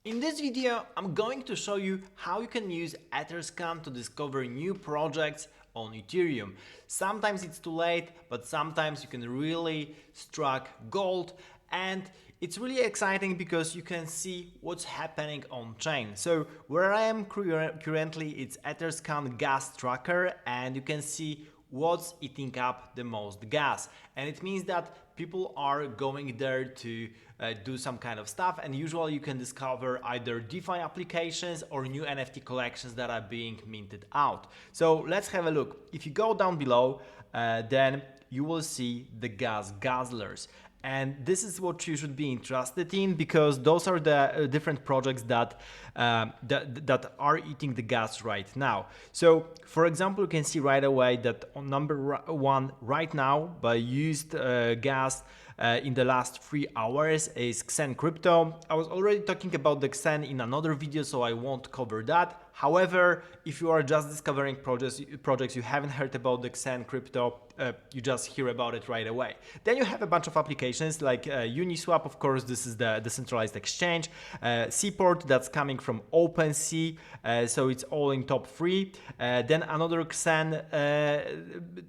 In this video, I'm going to show you how you can use Etherscan to discover new projects on Ethereum. Sometimes it's too late, but sometimes you can really strike gold, and it's really exciting because you can see what's happening on chain. So where I am currently, it's Etherscan gas tracker, and you can see what's eating up the most gas, and it means that people are going there to do some kind of stuff, and usually you can discover either DeFi applications or new NFT collections that are being minted out. So let's have a look. If you go down below, then you will see the gas guzzlers. And this is what you should be interested in, because those are the different projects that that are eating the gas right now. So, for example, you can see right away that on number one right now by used gas in the last 3 hours is Xen Crypto. I was already talking about the Xen in another video, so I won't cover that. However, if you are just discovering projects you haven't heard about the Xen Crypto, you just hear about it right away. Then you have a bunch of applications like Uniswap, of course, this is the decentralized exchange, Seaport, that's coming from OpenSea, so it's all in top 3. Then another Xen,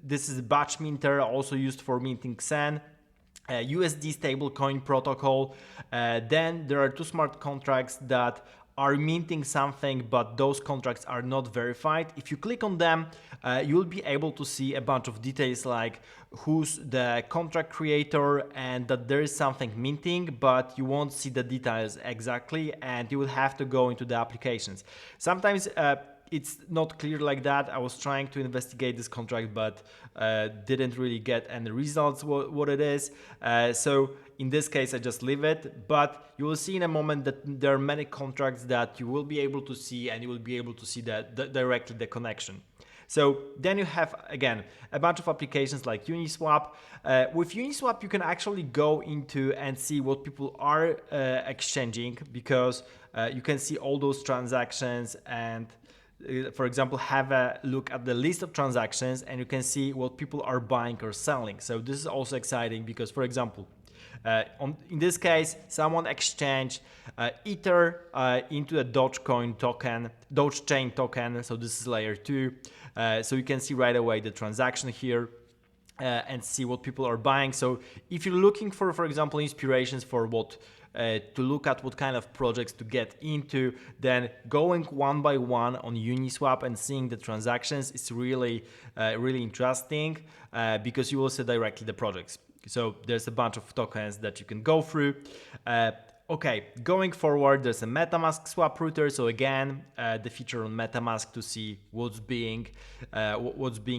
this is Batch Minter, also used for minting Xen. USD stablecoin protocol. Then there are two smart contracts that are minting something, but those contracts are not verified. If you click on them, you will be able to see a bunch of details like who's the contract creator and that there is something minting, but you won't see the details exactly, and you will have to go into the applications. Sometimes it's not clear like that. I was trying to investigate this contract, but didn't really get any results what it is. So in this case, I just leave it. But you will see in a moment that there are many contracts that you will be able to see, and you will be able to see directly the connection. So then you have, again, a bunch of applications like Uniswap. With Uniswap, you can actually go into and see what people are exchanging, because you can see all those transactions and for example, have a look at the list of transactions and you can see what people are buying or selling. So this is also exciting because, for example, in this case, someone exchanged Ether into a Dogecoin token, Dogechain token. So this is layer 2. So you can see right away the transaction here. And see what people are buying. So if you're looking for example, inspirations for what to look at what kind of projects to get into, then going one by one on Uniswap and seeing the transactions is really interesting because you will see directly the projects. So there's a bunch of tokens that you can go through. Okay, going forward, there's a MetaMask swap router. So again, the feature on MetaMask to see what's being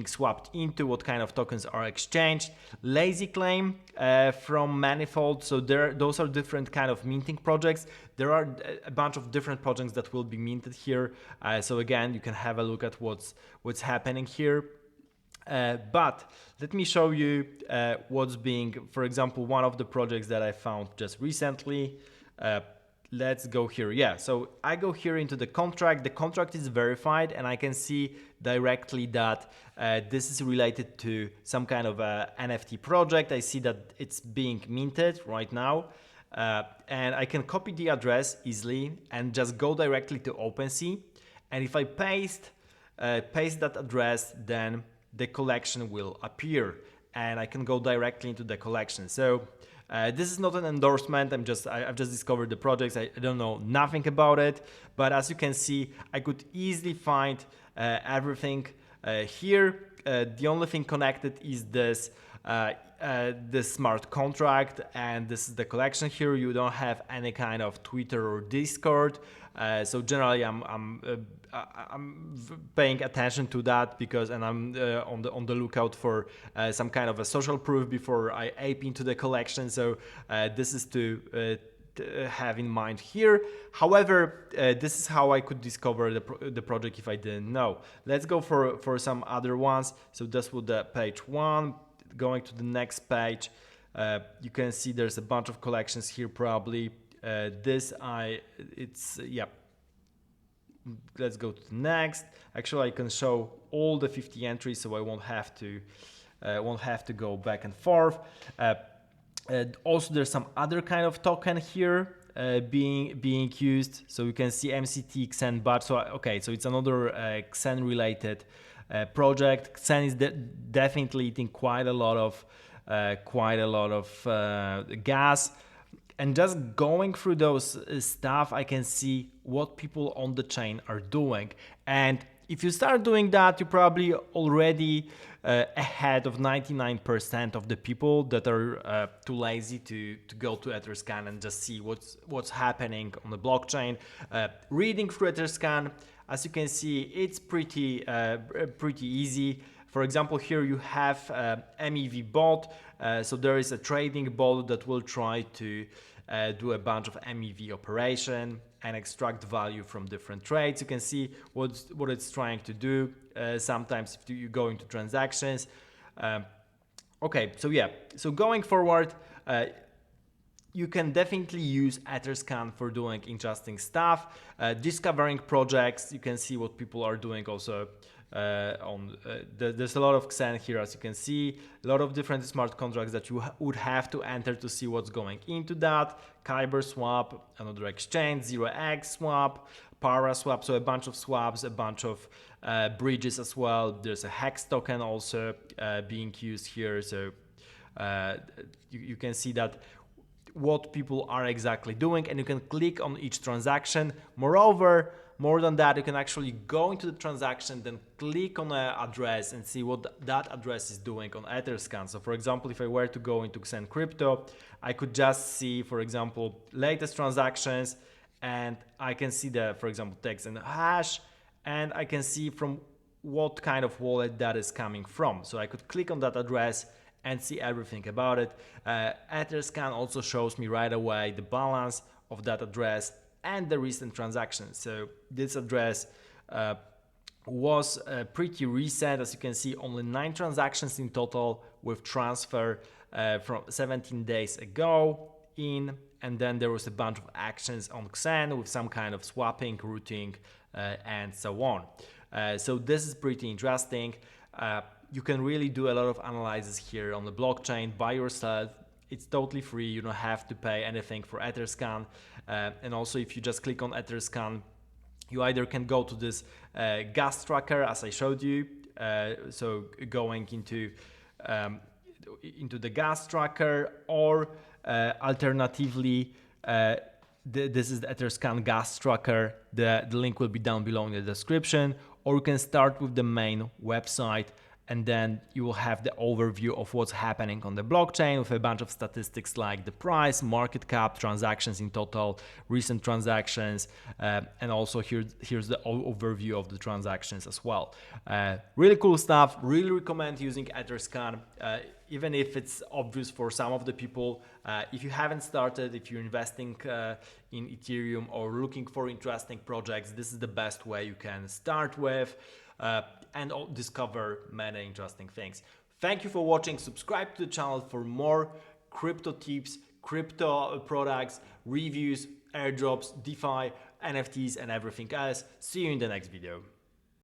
swapped into, what kind of tokens are exchanged. Lazy Claim from Manifold. So those are different kind of minting projects. There are a bunch of different projects that will be minted here. So again, you can have a look at what's happening here. But let me show you what's being, for example, one of the projects that I found just recently. Let's go here. Yeah, so I go here into the contract. The contract is verified and I can see directly that this is related to some kind of a NFT project. I see that it's being minted right now. And I can copy the address easily and just go directly to OpenSea. And if I paste that address, then the collection will appear and I can go directly into the collection. So this is not an endorsement. I've just discovered the projects. I don't know nothing about it, but as you can see, I could easily find everything here. The only thing connected is this smart contract, and this is the collection here. You don't have any kind of Twitter or Discord. So generally, I'm paying attention to that because, and I'm on the lookout for some kind of a social proof before I ape into the collection. So this is to have in mind here. However, this is how I could discover the project if I didn't know. Let's go for some other ones. So this was the page 1. Going to the next page, you can see there's a bunch of collections here probably. Yeah. Let's go to the next. Actually, I can show all the 50 entries, so I won't have to go back and forth. Also, there's some other kind of token here. being used. So you can see MCT Xen bot. So okay, so it's another Xen related project. Xen is definitely eating quite a lot of gas. And just going through those stuff, I can see what people on the chain are doing. And if you start doing that, you're probably already ahead of 99% of the people that are too lazy to go to Etherscan and just see what's happening on the blockchain. Reading through Etherscan, as you can see, it's pretty easy. For example, here you have MEV bot. So there is a trading bot that will try to do a bunch of MEV operation and extract value from different trades. You can see what it's trying to do. Sometimes if you go into transactions. Okay, so yeah, so going forward, you can definitely use Etherscan for doing interesting stuff, discovering projects. You can see what people are doing also. There's a lot of Xen here, as you can see, a lot of different smart contracts that you would have to enter to see what's going into that. Kyber swap, another exchange, 0x swap, Para swap, so a bunch of swaps, a bunch of bridges as well. There's a Hex token also being used here, so you can see that what people are exactly doing, and you can click on each transaction. Moreover, more than that, you can actually go into the transaction, then click on an address and see what that address is doing on Etherscan. So for example, if I were to go into Xen Crypto, I could just see, for example, latest transactions, and I can see the, for example, text and hash, and I can see from what kind of wallet that is coming from. So I could click on that address and see everything about it. Etherscan also shows me right away the balance of that address and the recent transactions. So this address was pretty recent. As you can see, only 9 transactions in total with transfer from 17 days ago in, and then there was a bunch of actions on Xen with some kind of swapping, routing, and so on. So this is pretty interesting. You can really do a lot of analysis here on the blockchain by yourself. It's totally free. You don't have to pay anything for Etherscan. And also, if you just click on Etherscan, you either can go to this gas tracker, as I showed you. So going into the gas tracker, or alternatively, this is the Etherscan gas tracker. The link will be down below in the description. Or you can start with the main website, and then you will have the overview of what's happening on the blockchain with a bunch of statistics like the price, market cap, transactions in total, recent transactions, and also here's the overview of the transactions as well. Really cool stuff. Really recommend using Etherscan, even if it's obvious for some of the people. If you haven't started, if you're investing in Ethereum or looking for interesting projects, this is the best way you can start with. And discover many interesting things. Thank you for watching. Subscribe to the channel for more crypto tips, crypto products, reviews, airdrops, DeFi, NFTs, and everything else. See you in the next video.